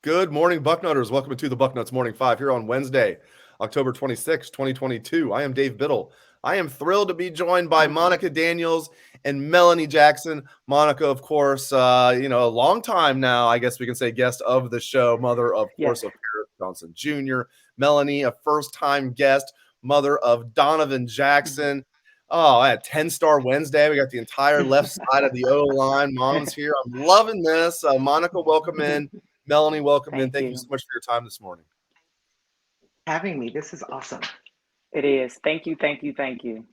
Good morning, Bucknutters. Welcome to the Bucknuts Morning Five here on Wednesday, October 26, 2022. I am Dave Biddle. I am thrilled to be joined by Monica Daniels and Melanie Jackson. Monica, of course, a long time now, I guess we can say, guest of the show, mother, of Yes. course, of Paris Johnson Jr. Melanie, a first-time guest, mother of Donovan Jackson. Oh, I had 10-star Wednesday. We got the entire left side of the O line. Mom's here. I'm loving this. Monica, welcome in. Melanie, welcome in. Thank Thank you you. so much for your time this morning. Having me. This is awesome. It is. Thank you. Thank you. Thank you.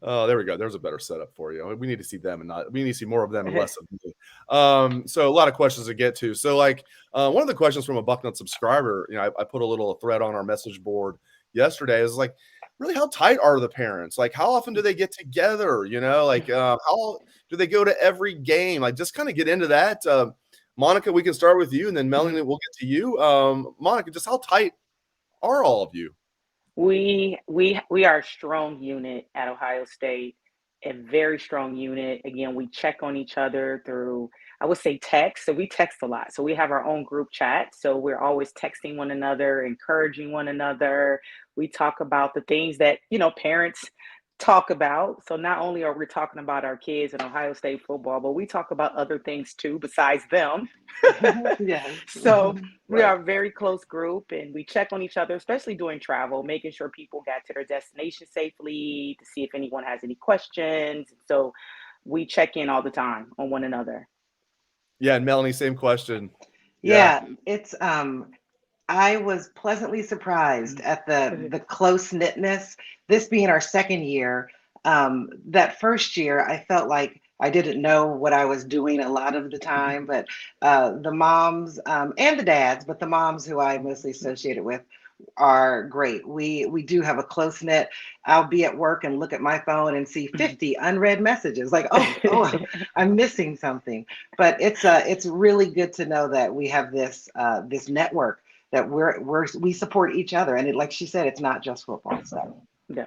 Oh, there we go. There's a better setup for you. We need to see them we need to see more of them and less of me. So a lot of questions to get to. So one of the questions from a Bucknut subscriber, I put a little thread on our message board yesterday is like, really, how tight are the parents? Like, how often do they get together? How do they go to every game? Like, just kind of get into that. Monica, we can start with you, and then Melanie, we'll get to you. Monica, just how tight are all of you? We are a strong unit at Ohio State, a very strong unit. Again, we check on each other through, I would say, text. So we text a lot. So we have our own group chat. So we're always texting one another, encouraging one another. We talk about the things that, parents talk about. So not only are we talking about our kids and Ohio State football, but we talk about other things too besides them. Yes. So we Right. are a very close group and we check on each other, especially during travel, making sure people got to their destination safely to see if anyone has any questions. So we check in all the time on one another. Yeah, and Melanie, same question. Yeah. Yeah, it's I was pleasantly surprised at the close knitness. This being our second year, that first year I felt like I didn't know what I was doing a lot of the time, but the moms and the dads, but the moms who I mostly associated with are great. We do have a close knit. I'll be at work and look at my phone and see 50 unread messages. Like, oh, I'm missing something. But it's really good to know that we have this network that we support each other. And like she said, it's not just football. So Yeah.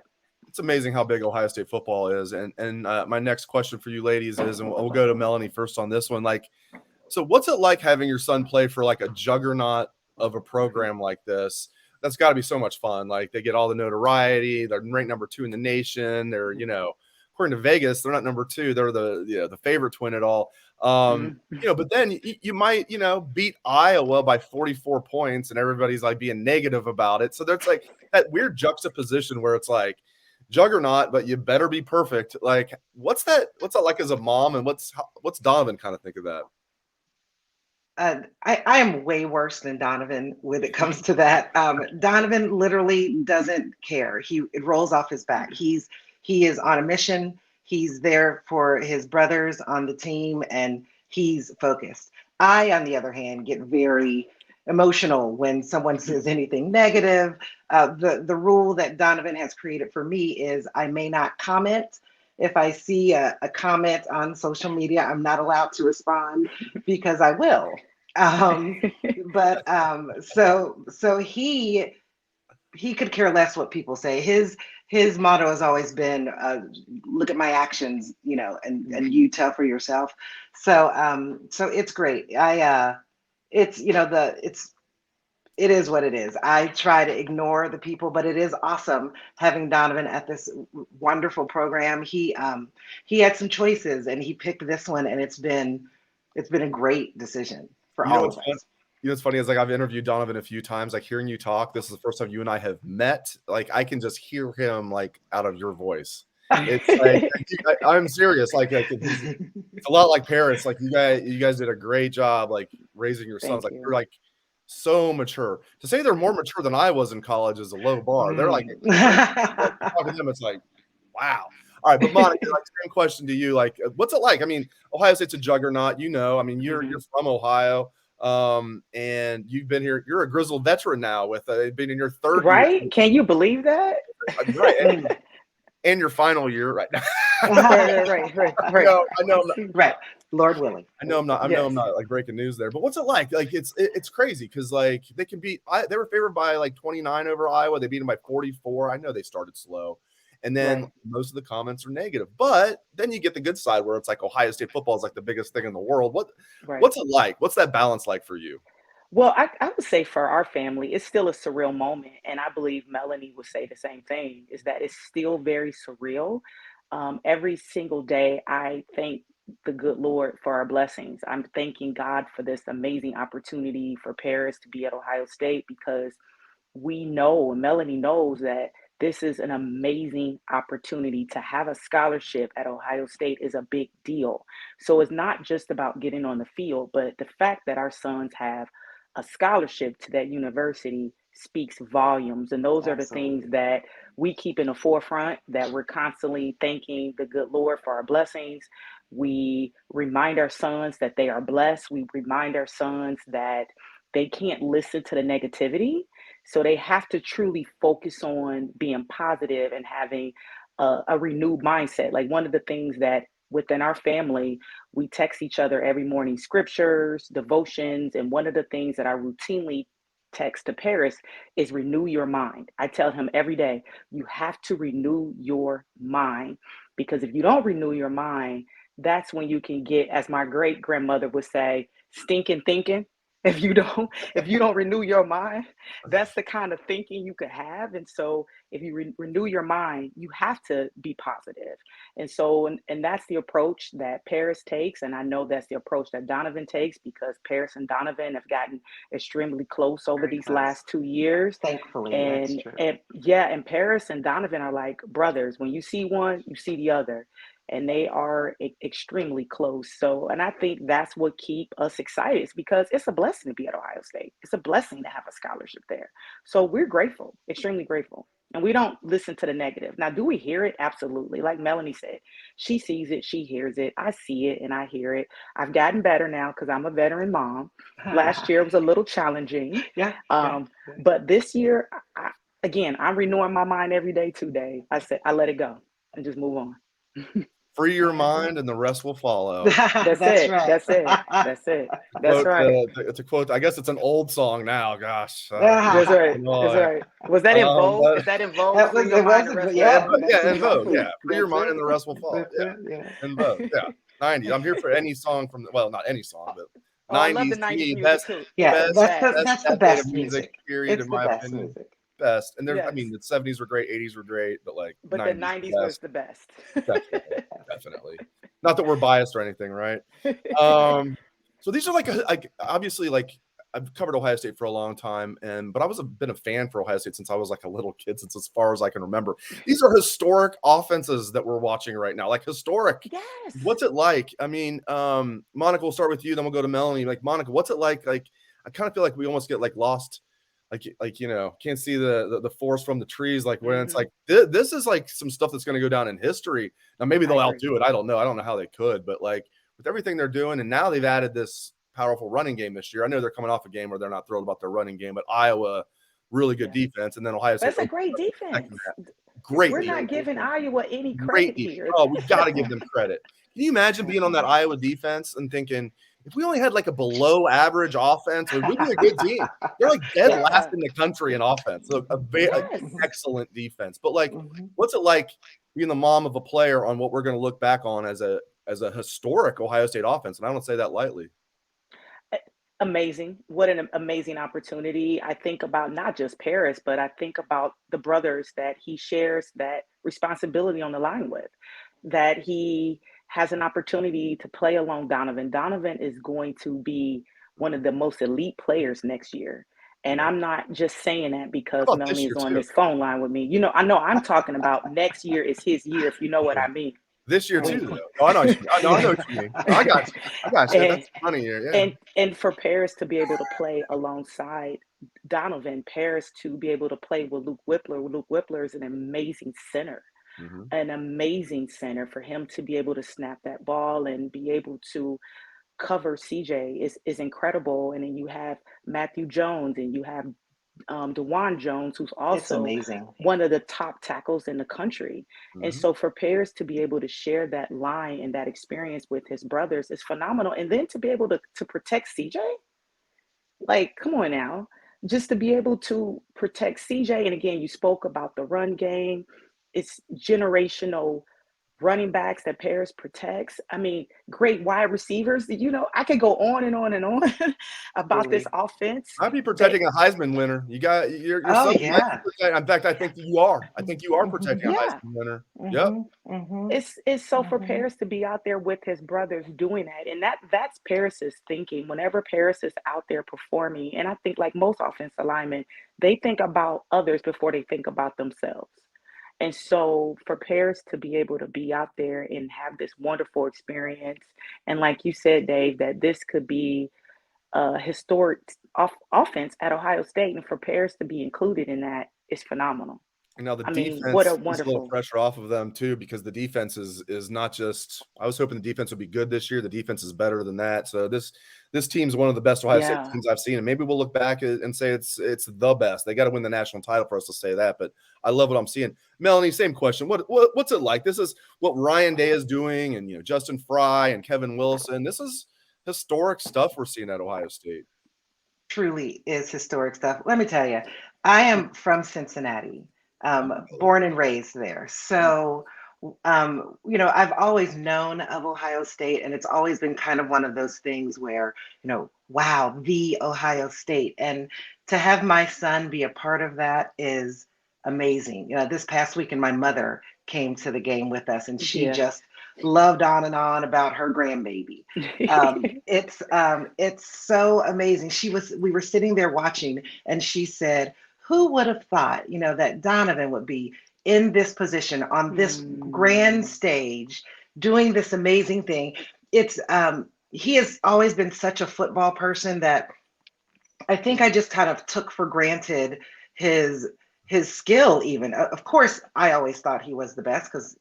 It's amazing how big Ohio State football is. And my next question for you ladies is, and we'll go to Melanie first on this one. So what's it like having your son play for like a juggernaut of a program like this? That's got to be so much fun. Like, they get all the notoriety. They're ranked number 2 in the nation. They're, according to Vegas, they're not number 2. They're the favorite to win it all. But then you might, beat Iowa by 44 points and everybody's like being negative about it. So there's like that weird juxtaposition where it's like juggernaut, but you better be perfect. Like, what's that like as a mom, and what's Donovan kind of think of that? I am way worse than Donovan when it comes to that. Donovan literally doesn't care. It rolls off his back. He is on a mission. He's there for his brothers on the team, and he's focused. I, on the other hand, get very emotional when someone says anything negative. The rule that Donovan has created for me is I may not comment. If I see a comment on social media, I'm not allowed to respond because I will. Um, but he could care less what people say. His motto has always been, "Look at my actions, and you tell for yourself." So it's great. It's it is what it is. I try to ignore the people, but it is awesome having Donovan at this wonderful program. He had some choices and he picked this one, and it's been a great decision for You know all what's of fun? us. What's funny is, like, I've interviewed Donovan a few times. Like, hearing you talk, this is the first time you and I have met. Like, I can just hear him like out of your voice. It's like I'm serious. It's a lot like parents. Like, you guys did a great job like raising your sons. Thank Like, you're you. like so mature. To say they're more mature than I was in college is a low bar. They're like, Mm. talking to them, it's like, wow. All right, but Monica, like, same question to you. Like, what's it like? I mean, Ohio State's a juggernaut. I mean, you're from Ohio, and you've been here. You're a grizzled veteran now, with been in your third year, Right? Can you believe that? right? Mm. And your final year right now. Right, right, right, I right, know, I know, Right, Lord willing. I know I'm yes. not like breaking news there, but what's it like? Like, it's crazy because like they can beat. They were favored by like 29 over Iowa. They beat them by 44. I know they started slow, and then Right. most of the comments are negative. But then you get the good side where it's like Ohio State football is like the biggest thing in the world. Right. What's it like? What's that balance like for you? Well, I would say for our family, it's still a surreal moment. And I believe Melanie would say the same thing, is that it's still very surreal. Every single day, I thank the good Lord for our blessings. I'm thanking God for this amazing opportunity for Paris to be at Ohio State, because we know, and Melanie knows, that this is an amazing opportunity. To have a scholarship at Ohio State is a big deal. So it's not just about getting on the field, but the fact that our sons have a scholarship to that university speaks volumes. And those are the things Absolutely. that we keep in the forefront, that we're constantly thanking the good Lord for our blessings. We remind our sons that they are blessed. We remind our sons that they can't listen to the negativity, so they have to truly focus on being positive and having a renewed mindset. Like, one of the things that within our family, we text each other every morning scriptures, devotions. And one of the things that I routinely text to Paris is renew your mind. I tell him every day, you have to renew your mind, because if you don't renew your mind, that's when you can get, as my great grandmother would say, stinking thinking. If you don't renew your mind, that's the kind of thinking you could have. And so if you renew your mind, you have to be positive. And so, and that's the approach that Paris takes. And I know that's the approach that Donovan takes, because Paris and Donovan have gotten extremely close over Very these close. last 2 years. Thankfully, that's And, true. and yeah, and Paris and Donovan are like brothers. When you see one, you see the other, and they are extremely close. So, and I think that's what keep us excited, is because it's a blessing to be at Ohio State. It's a blessing to have a scholarship there. So we're grateful, extremely grateful. And we don't listen to the negative. Now, do we hear it? Absolutely. Like Melanie said, she sees it, she hears it. I see it and I hear it. I've gotten better now because I'm a veteran mom. Last year was a little challenging. Yeah, yeah, Um, yeah. but this year, again, I'm renewing my mind every day today. I said, I let it go and just move on. Free your Mhm. mind, and the rest will follow. That's That's it. right. That's it. That's it. To That's quote, right. to quote, I guess it's an old song now. Gosh, That's right. That's boy. right. Was that in Vogue? Is But that in Vogue? That Free was your it mind, the wasn't, but rest will yeah, yeah, follow. that's yeah, in Vogue, exactly. yeah. Free your That's mind, it. and the rest will follow. That's Yeah, it. Yeah. in Vogue, yeah. 90s. I'm here for any song from the, well, not any song, but Oh, I love the 90s. To 90s me, music best, too. It's Yeah, the best, best. best that's the decade of best music. music. Period, It's in the my best opinion. music. Best. And there's, I Yes. mean, the 70s were great, 80s were great, but like But the 90s the 90s was best. the best. Definitely, definitely. Not that we're biased or anything, right? Um, so these are like obviously, like, I've covered Ohio State for a long time, but I been a fan for Ohio State since I was like a little kid, since as far as I can remember. These are historic offenses that we're watching right now, like historic. Yes. What's it like? I mean, Monica, we'll start with you, then we'll go to Melanie. Like, Monica, what's it like? Like, I kind of feel like we almost get like lost, like can't see the forest from the trees. Like, when it's Hmm. like this is like some stuff that's going to go down in history. Now, maybe I they'll agree. outdo it. I don't know. I don't know how they could, but like with everything they're doing, and now they've added this powerful running game this year. I know they're coming off a game where they're not thrilled about their running game, but Iowa, really good Yeah. defense, and then Ohio State That's a opened great up the second defense. half. Great We're defense. not Great giving defense. Iowa any Great credit defense. here. Oh, we got to give them credit. Can you imagine being on that Iowa defense and thinking, if we only had like a below average offense, we'd be a good team? They're like dead last Yeah. in the country in offense. So a very Yes. excellent defense. But like, Mhm. what's it like being the mom of a player on what we're going to look back on as a historic Ohio State offense? And I don't say that lightly. Amazing. What an amazing opportunity. I think about not just Paris, but I think about the brothers that he shares that responsibility on the line with, that he has an opportunity to play along Donovan. Donovan is going to be one of the most elite players next year. And Yeah. I'm not just saying that How because about Melanie this is year on too? this phone line with me. I know I'm talking about next year is his year, if you know what I mean. This year too, We, though. Oh, I know what you mean. I know what you mean. I got you. I got you. and That's funny year. Yeah. and for Paris to be able to play alongside Donovan, Paris to be able to play with Luke Whippler. Luke Whippler is Mm-hmm. an amazing center. For him to be able to snap that ball and be able to cover CJ is incredible. And then you have Matthew Jones and you have DeJuan Jones, who's it's also amazing. one of the top tackles in the country. And Mm-hmm. so for Paris to be able to share that line and that experience with his brothers is phenomenal. And then to be able to protect CJ, like, come on now, just to be able to protect CJ. And again, you spoke about the run game. It's generational running backs that Paris protects. I mean, great wide receivers. You know, I could go on and on and on about this offense. I'd be protecting a Heisman winner. You're Oh, so yeah. in fact, I think that you are. I think you are protecting a Yeah. Heisman winner. Yep. It's so for Paris to be out there with his brothers doing that, and that's Paris's thinking. Whenever Paris is out there performing, and I think like most offensive linemen, they think about others before they think about themselves. And so for Paris to be able to be out there and have this wonderful experience, and like you said, Dave, that this could be a historic offense at Ohio State, and for Paris to be included in that is phenomenal. And now the I defense mean, what a is a little wonderful pressure off of them too, because the defense is not just. I was hoping the defense would be good this year. The defense is better than that. So this team's one of the best Ohio State teams I've seen, and maybe we'll look back and say it's the best. They got to win the national title for us to say that, but I love what I'm seeing. Melanie, same question. What's it like? This is what Ryan Day is doing, and Justin Fry and Kevin Wilson. This is historic stuff we're seeing at Ohio State. Truly is historic stuff. Let me tell you, I am from Cincinnati. Born and raised there. So, I've always known of Ohio State, and it's always been kind of one of those things where, wow, the Ohio State. And to have my son be a part of that is amazing. This past weekend, my mother came to the game with us, and she just loved on and on about her grandbaby. It's so amazing. We were sitting there watching, and she said, who would have thought, that Donovan would be in this position on this grand stage doing this amazing thing? He has always been such a football person that I think I just kind of took for granted his skill even. Of course, I always thought he was the best because,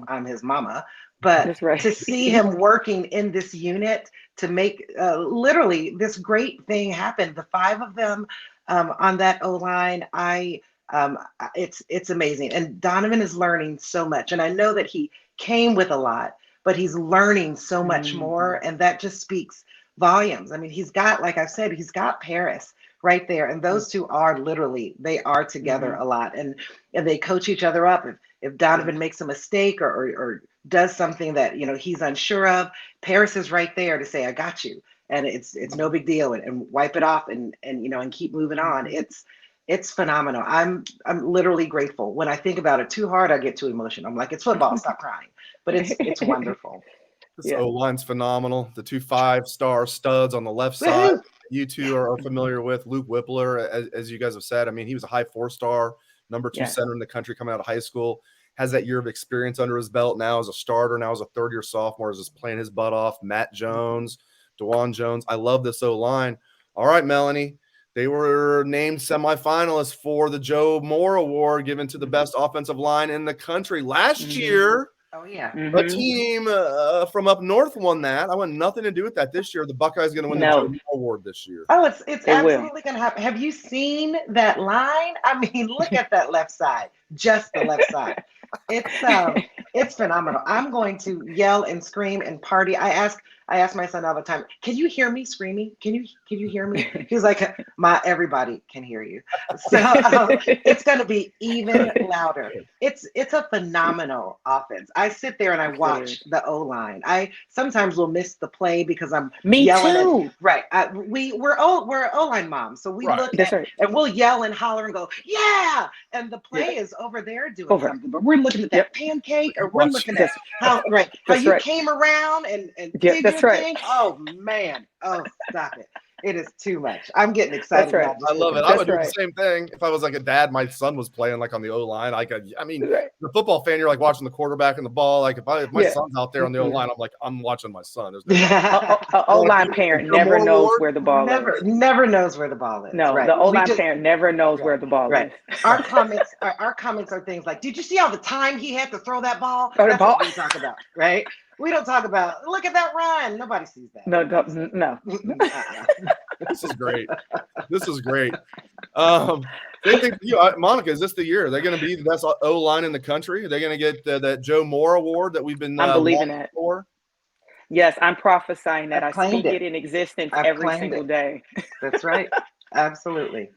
I'm his mama. But to see him working in this unit to make literally this great thing happen, the five of them on that O-line, it's amazing. And Donovan is learning so much. And I know that he came with a lot, but he's learning so much more. And that just speaks volumes. I mean, he's got, like I've said, he's got Paris right there. And those two are they are together a lot. And they coach each other up. If Donovan makes a mistake or does something that, he's unsure of, Paris is right there to say, I got you. And it's no big deal, and wipe it off and keep moving on. It's phenomenal. I'm literally grateful. When I think about it too hard, I get too emotional. I'm like, it's football, stop crying. But it's wonderful. This O-line's phenomenal. The 2 5-star studs on the left side, you two are familiar with. Luke Whippler, as you guys have said, I mean, he was a high 4-star, number 2 center in the country coming out of high school. Has that year of experience under his belt now as a starter, now as a third-year sophomore, is just playing his butt off. Matt Jones, DeJuan Jones. I love this O-line. All right, Melanie. They were named semifinalists for the Joe Moore Award given to the best offensive line in the country. Last year, a team from up north won that. I want nothing to do with that this year. The Buckeyes going to win the Joe Moore Award this year. Oh, it's absolutely going to happen. Have you seen that line? I mean, look at that left side, just the left side. It's phenomenal. I'm going to yell and scream and party. I ask my son all the time, can you hear me screaming? Can you hear me? He's like, everybody can hear you. So it's going to be even louder. It's a phenomenal offense. I sit there and I watch the O-line. I sometimes will miss the play because I'm yelling. Right. We're O-line moms. So we look at and we'll yell and holler and go, yeah. And the play is over there doing something. But we're looking at that pancake, or we're looking at how you came around and did your thing. Oh man. Oh, stop it. It is too much. I'm getting excited. I love it. I would do the same thing if I was like a dad. My son was playing like on the O-line. The football fan, you're like watching the quarterback and the ball. Like if my son's out there on the O-line, I'm watching my son. O-line parent never knows where the ball is. Never knows where the ball is. No, the O-line parent never knows where the ball is. Our comments are things like, "Did you see all the time he had to throw that ball?" That's what we talk about, right? We don't talk about, look at that run. Nobody sees that. No. This is great. They think, Monica, is this the year? Are they going to be the best O-line in the country? Are they going to get that Joe Moore Award that we've been I'm believing that. For? Yes, I'm prophesying that. I speak it in existence every single day. That's right. Absolutely.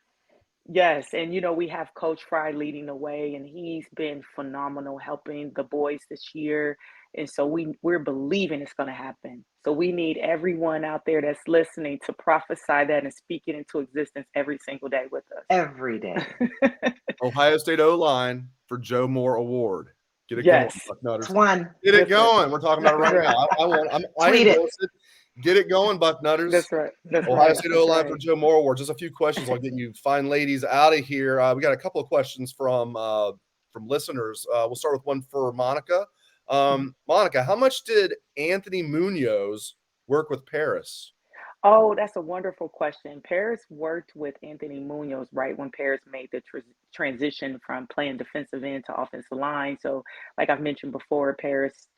Yes, and we have Coach Fry leading the way, and he's been phenomenal helping the boys this year. And so we're believing it's going to happen. So we need everyone out there that's listening to prophesy that and speak it into existence every single day with Every day. us. Ohio State O-line for Joe Moore Award. Get it going, Yes, Bucknutters. It's one. Get it that's right. going. We're talking about it right That's now. I Tweet it. endorse it. Get it going, Bucknutters. That's right. That's Ohio right. State That's O-line for right. Joe Moore Award. Just a few questions. I'll get you fine ladies out of here. We got a couple of questions from listeners. We'll start with one for Monica. Monica, how much did Anthony Munoz work with Paris? Oh, that's a wonderful question. Paris worked with Anthony Munoz right when Paris made the transition from playing defensive end to offensive line. So, like I've mentioned before, Paris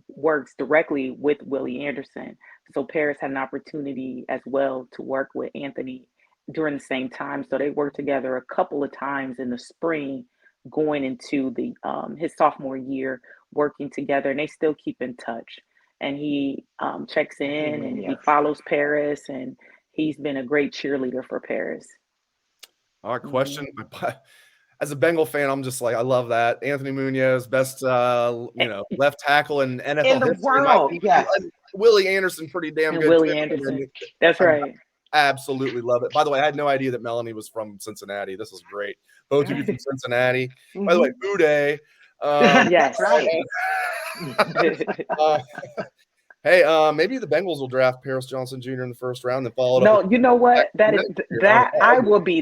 works directly with Willie Anderson. So, Paris had an opportunity as well to work with Anthony during the same time. So, they worked together a couple of times in the spring going into the his sophomore year, working together, and they still keep in touch. And he checks in and he Yes. follows Paris, and he's been a great cheerleader for Paris. All right, question. As a Bengal fan, I'm just like, I love that. Anthony Munoz, best left tackle in NFL In the history. world, yes. Willie Anderson, pretty damn And good. Willie too. Anderson. That's I right. absolutely love it. By the way, I had no idea that Melanie was from Cincinnati. This is great. Both of you from Cincinnati. By the way, Boudet. Yes. Right. Hey, maybe the Bengals will draft Paris Johnson Jr. in the first round, then follow it No, up. you know what? That is that Oh, I will be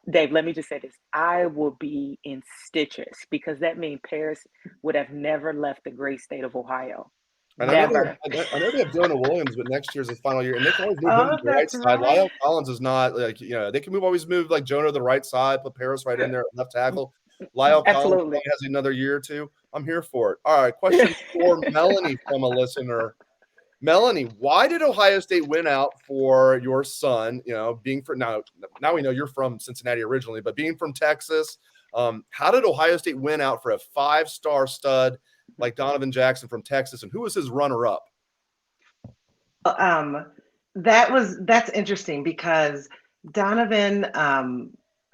Dave. Let me just say this: I will be in stitches because that means Paris would have never left the great state of Ohio. And Never. I know they have Jonah Williams, but next year's his final year, and they can always move him to the right that's side. right. Lyle Collins is not like they can always move like Jonah to the right side, put Paris right in there at left tackle. Lyle Collins Absolutely. probably has another year or two. I'm here for it. All right, question for Melanie from a listener. Melanie, why did Ohio State win out for your son? Being from now we know you're from Cincinnati originally, but being from Texas, how did Ohio State win out for a 5-star stud like Donovan Jackson from Texas, and who was his runner-up? That's interesting because Donovan,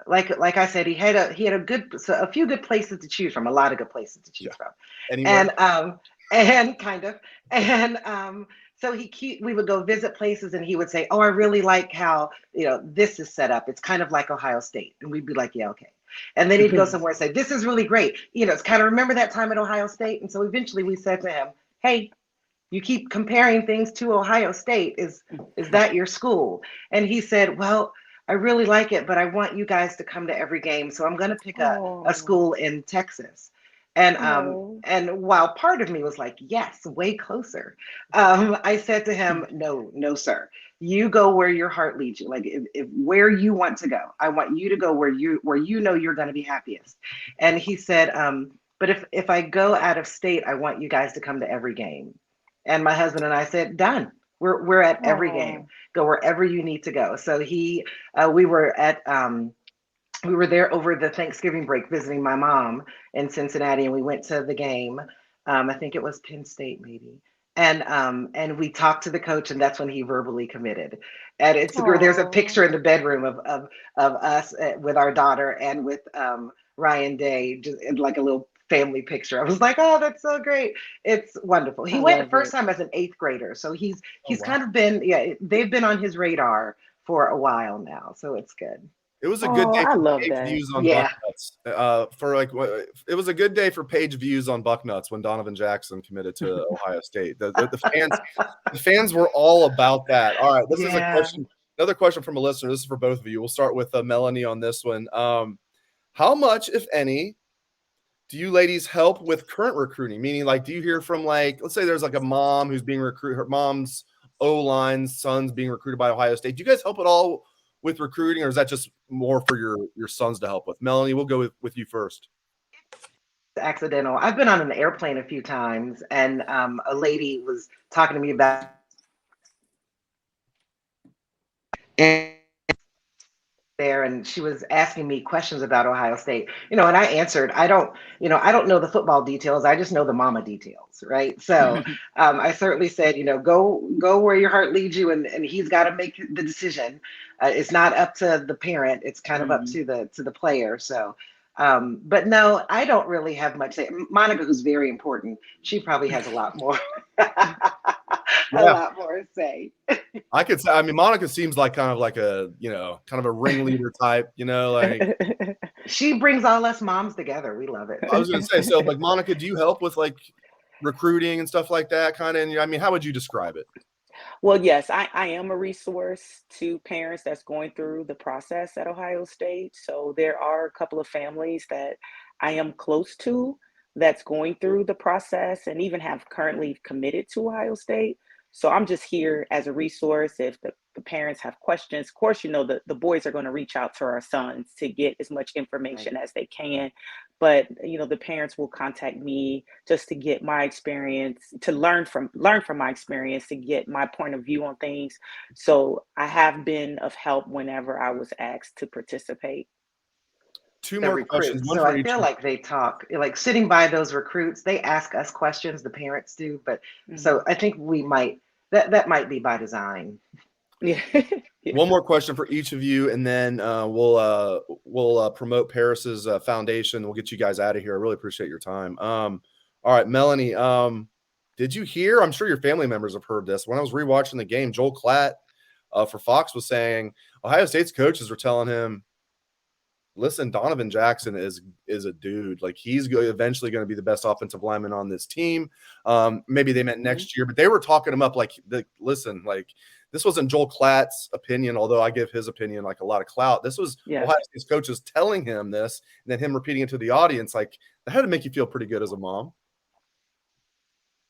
like I said, he had a few good places to choose from, a lot of good places to choose from. Anywhere. And kind of, and so we would go visit places, and he would say, "Oh, I really like how this is set up. It's kind of like Ohio State," and we'd be like, "Yeah, okay." And then he'd go somewhere and say, "This is really great. It's kind of remember that time at Ohio State." And so eventually we said to him, "Hey, you keep comparing things to Ohio State. Is that your school?" And he said, "Well, I really like it, but I want you guys to come to every game. So I'm going to pick a school in Texas." And while part of me was like, yes, way closer, I said to him, no, sir. You go where your heart leads you. Like if where you want to go, I want you to go where you know you're going to be happiest. And he said, but if I go out of state, I want you guys to come to every game. And my husband and I said, done. We're at every game. Go wherever you need to go. So we were there over the Thanksgiving break visiting my mom in Cincinnati, and we went to the game. I think it was Penn State, maybe. And we talked to the coach, and that's when he verbally committed. And there's a picture in the bedroom of us with our daughter and with Ryan Day, just in like a little family picture. I was like, oh, that's so great. It's wonderful. He went the first time as an 8th grader. So he's kind of been, they've been on his radar for a while now. So it's good. It was a good day for page views on Bucknuts. It was a good day for page views on Bucknuts when Donovan Jackson committed to Ohio State. The fans were all about that. All right, this is a question. Another question from a listener. This is for both of you. We'll start with Melanie on this one. How much, if any, do you ladies help with current recruiting? Meaning, like, do you hear from let's say there's like a mom who's being recruited, her mom's O-line's son's being recruited by Ohio State. Do you guys help at all with recruiting, or is that just more for your sons to help with? Melanie, we'll go with you first. It's accidental. I've been on an airplane a few times, and a lady was talking to me about, and there, and she was asking me questions about Ohio State, and I answered, I don't know the football details. I just know the mama details, right? So I certainly said, go where your heart leads you, and he's got to make the decision. It's not up to the parent. It's kind of up Mhm. to the player. So, but no, I don't really have much say. Monica, who's very important, she probably has a lot more, a Yeah, lot more to say. I could say. I mean, Monica seems like kind of like a kind of a ringleader type. Like She brings all us moms together. We love it. I was going to say. So, like Monica, do you help with like recruiting and stuff like that? Kind of. I mean, how would you describe it? Well, yes, I am a resource to parents that's going through the process at Ohio State. So there are a couple of families that I am close to that's going through the process and even have currently committed to Ohio State. So I'm just here as a resource if the parents have questions. Of course, the boys are going to reach out to our sons to get as much Right. information as they can. But the parents will contact me just to get my experience, to learn from my experience, to get my point of view on things. So I have been of help whenever I was asked to participate. Two The more questions, recruits. one So for I each. feel like they talk, like sitting by those recruits, they ask us questions, the parents do, but Hmm. so I think we might that might be by design. Yeah. Yeah. One more question for each of you, and then we'll promote Paris's foundation. We'll get you guys out of here. I really appreciate your time. All right, Melanie. Did you hear? I'm sure your family members have heard this. When I was rewatching the game, Joel Klatt for Fox was saying Ohio State's coaches were telling him, "Listen, Donovan Jackson is a dude. Like eventually going to be the best offensive lineman on this team. Maybe they meant Mhm. next year, but they were talking him up like, listen, like this wasn't Joel Klatt's opinion, although I give his opinion like a lot of clout. This was Yeah. Ohio State's coaches telling him this, and then him repeating it to the audience. Like that had to make you feel pretty good as a mom.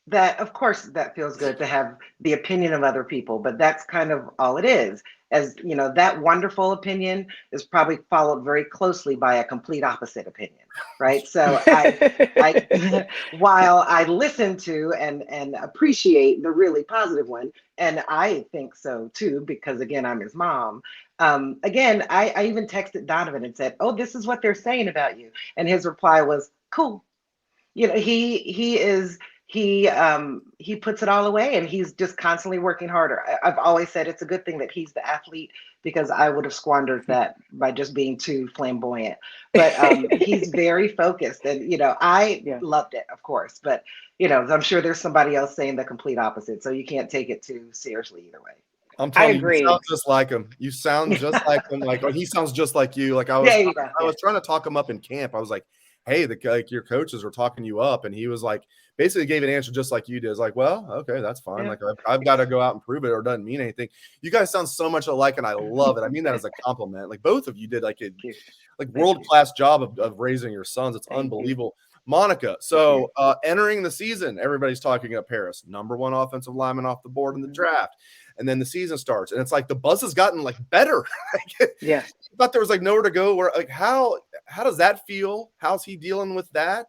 That, of course, that feels good to have the opinion of other people, but that's kind of all it is. As you know, that wonderful opinion is probably followed very closely by a complete opposite opinion, right? So I while I listen to and appreciate the really positive one, and I think so too, because again, I'm his mom. Again, I even texted Donovan and said, "Oh, this is what they're saying about you," and his reply was, "Cool." He puts it all away, and he's just constantly working harder. I've always said it's a good thing that he's the athlete, because I would have squandered that by just being too flamboyant. But he's very focused, and I Yeah. loved it, of course, but I'm sure there's somebody else saying the complete opposite, so you can't take it too seriously either way. I'm I telling you, you sound agree. just like him. You sound just like him. Like, or he sounds just like you. Like There you go. I Yeah. was trying to talk him up in camp. I was like, "Hey, like your coaches are talking you up," and he was like, basically gave an answer just like you did. It's like, well, okay, that's fine. Yeah. Like I've got to go out and prove it, or it doesn't mean anything. You guys sound so much alike, and I love it. I mean that as a compliment. Like both of you did like a Thank you. Thank world you. class job of raising your sons. It's Thank you. unbelievable. Monica, Thank you. so entering the season, everybody's talking up Paris, number one offensive lineman off the board in the Mhm. draft. And then the season starts, and it's like the buzz has gotten like better. I Yeah. thought there was like nowhere to go. Where like how does that feel? How's he dealing with that?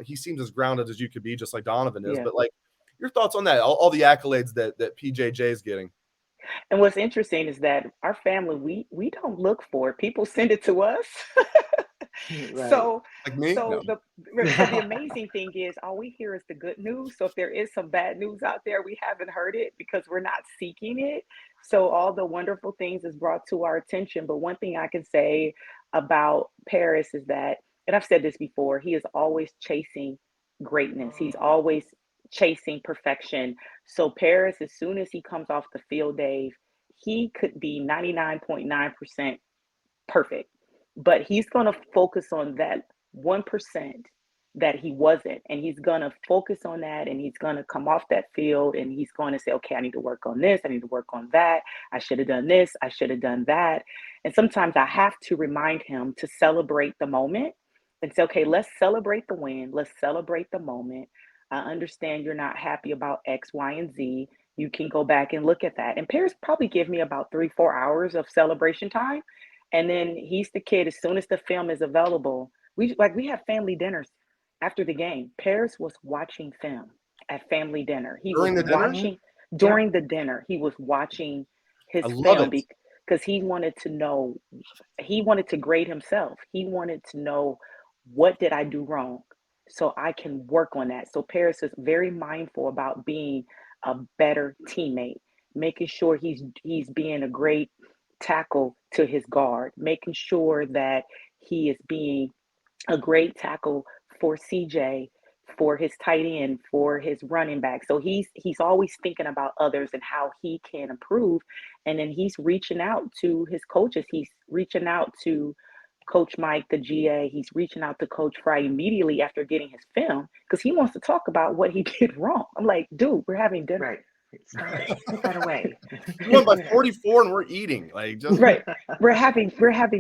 He seems as grounded as you could be, just like Donovan is. Yeah. But like your thoughts on that? All the accolades that PJJ is getting. And what's interesting is that our family, we don't look for it. People send it to us. Right. So Like me? No. so the amazing thing is all we hear is the good news. So if there is some bad news out there, we haven't heard it because we're not seeking it. So all the wonderful things is brought to our attention. But one thing I can say about Paris is that, and I've said this before, he is always chasing greatness. He's always chasing perfection. So Paris, as soon as he comes off the field, Dave, he could be 99.9% perfect, but he's going to focus on that 1% that he wasn't. And he's going to focus on that, and he's going to come off that field and he's going to say, okay, I need to work on this. I need to work on that. I should have done this. I should have done that. And sometimes I have to remind him to celebrate the moment and say, okay, let's celebrate the win. Let's celebrate the moment. I understand you're not happy about X, Y, and Z. You can go back and look at that. And Paris probably give me about 3, 4 hours of celebration time. And then he's the kid, as soon as the film is available, we have family dinners after the game. Paris was watching film at family dinner. He was During the dinner? Mhm. watching Yeah. during the dinner. He was watching I his love film it. because because he wanted to know, he wanted to grade himself. He wanted to know, what did I do wrong so I can work on that. So Paris is very mindful about being a better teammate, making sure he's being a great tackle to his guard, making sure that he is being a great tackle for CJ, for his tight end, for his running back. So he's always thinking about others and how he can improve. And then he's reaching out to his coaches. He's reaching out to Coach Mike, the GA. He's reaching out to Coach Fry immediately after getting his film because he wants to talk about what he did wrong. I'm like, dude, we're having dinner. Right. Stop it. Put that away. You won by 44 and we're eating. Like, just Right. We're having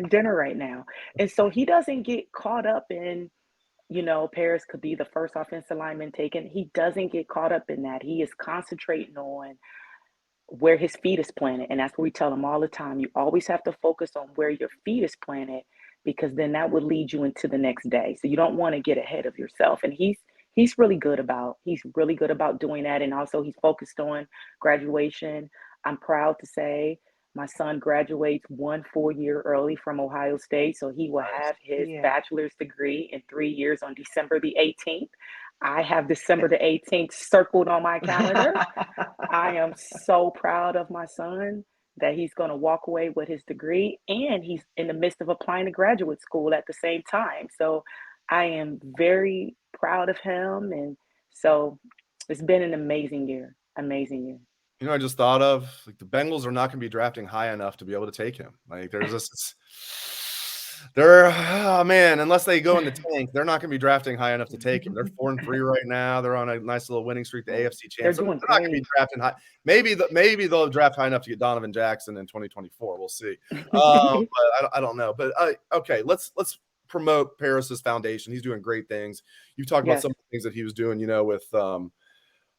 dinner right now. And so he doesn't get caught up in, Paris could be the first offensive lineman taken. He doesn't get caught up in that. He is concentrating on where his feet is planted. And that's what we tell him all the time. You always have to focus on where your feet is planted because then that would lead you into the next day. So you don't want to get ahead of yourself. And he's really good about doing that. And also he's focused on graduation. I'm proud to say my son graduates 1 full year early from Ohio State. So he will have his bachelor's degree in 3 years on December the 18th. I have December the 18th circled on my calendar. I am so proud of my son that he's going to walk away with his degree, and he's in the midst of applying to graduate school at the same time. So I am very proud of him. And so it's been an amazing year. Amazing year. You know, I just thought of, like, the Bengals are not going to be drafting high enough to be able to take him. Like, there's this, unless they go in the tank, they're not going to be drafting high enough to take him. They're 4-3 right now. They're on a nice little winning streak, the AFC champs. They're So doing they're not going to be drafting high. Maybe they'll draft high enough to get Donovan Jackson in 2024. We'll see. But I don't know. But okay, let's promote Paris's foundation. He's doing great things. You've talked about some of the things that he was doing, with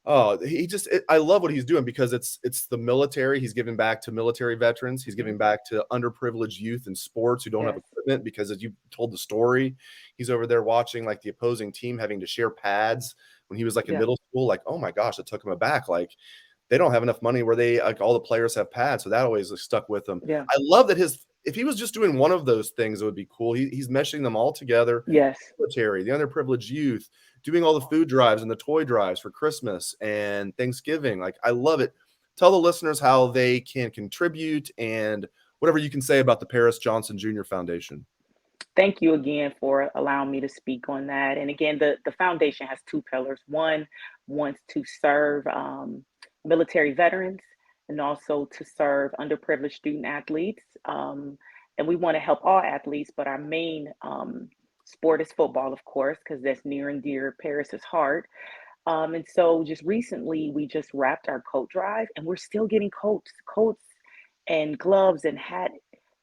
I love what he's doing because it's the military. He's giving back to military veterans. He's giving back to underprivileged youth in sports who don't have equipment, because as you told the story, he's over there watching like the opposing team having to share pads when he was like in middle school. Like, oh my gosh, it took him aback. Like, they don't have enough money where all the players have pads. So that always stuck with him. Yeah. I love that if he was just doing one of those things, it would be cool. He's meshing them all together. Yes. Military, the underprivileged youth, doing all the food drives and the toy drives for Christmas and Thanksgiving. Like, I love it. Tell the listeners how they can contribute and whatever you can say about the Paris Johnson Jr. Foundation. Thank you again for allowing me to speak on that. And again, the foundation has 2 pillars. One wants to serve military veterans and also to serve underprivileged student athletes. And we want to help all athletes, but our main sport is football, of course, because that's near and dear Paris's heart. And so just recently, we just wrapped our coat drive, and we're still getting coats and gloves and hat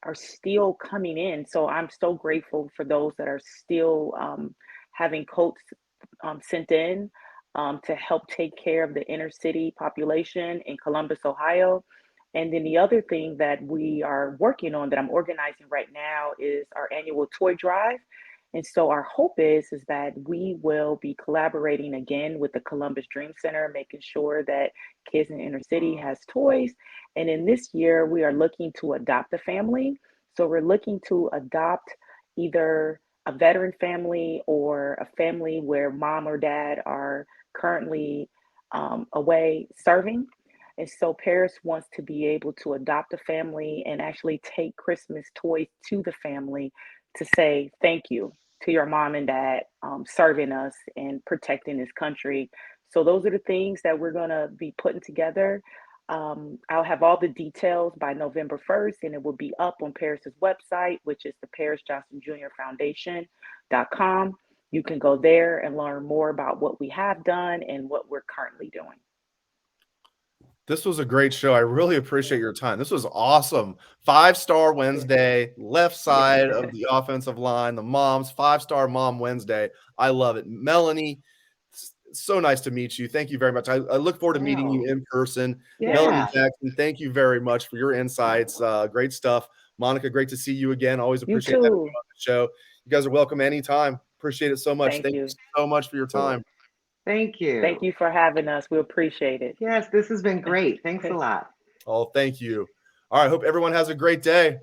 are still coming in. So I'm so grateful for those that are still having coats sent in to help take care of the inner city population in Columbus, Ohio. And then the other thing that we are working on that I'm organizing right now is our annual toy drive. And so our hope is that we will be collaborating again with the Columbus Dream Center, making sure that kids in the inner city has toys. And in this year, we are looking to adopt a family. So we're looking to adopt either a veteran family or a family where mom or dad are currently away serving. And so Paris wants to be able to adopt a family and actually take Christmas toys to the family to say thank you to your mom and dad serving us and protecting this country. So those are the things that we're going to be putting together. I'll have all the details by November 1st, and it will be up on Paris's website, which is the Paris Johnson Jr. Foundation.com. You can go there and learn more about what we have done and what we're currently doing. This was a great show. I really appreciate your time. This was awesome. 5-Star Wednesday, left side of the offensive line, the moms, 5-Star Mom Wednesday. I love it. Melanie, so nice to meet you. Thank you very much. I look forward to meeting you in person. Yeah. Melanie Jackson, thank you very much for your insights. Great stuff. Monica, great to see you again. Always appreciate having you on the show. You guys are welcome anytime. Appreciate it so much. Thank you so much for your time. Thank you. Thank you for having us. We appreciate it. Yes, this has been great. Thanks a lot. Oh, thank you. All right. Hope everyone has a great day.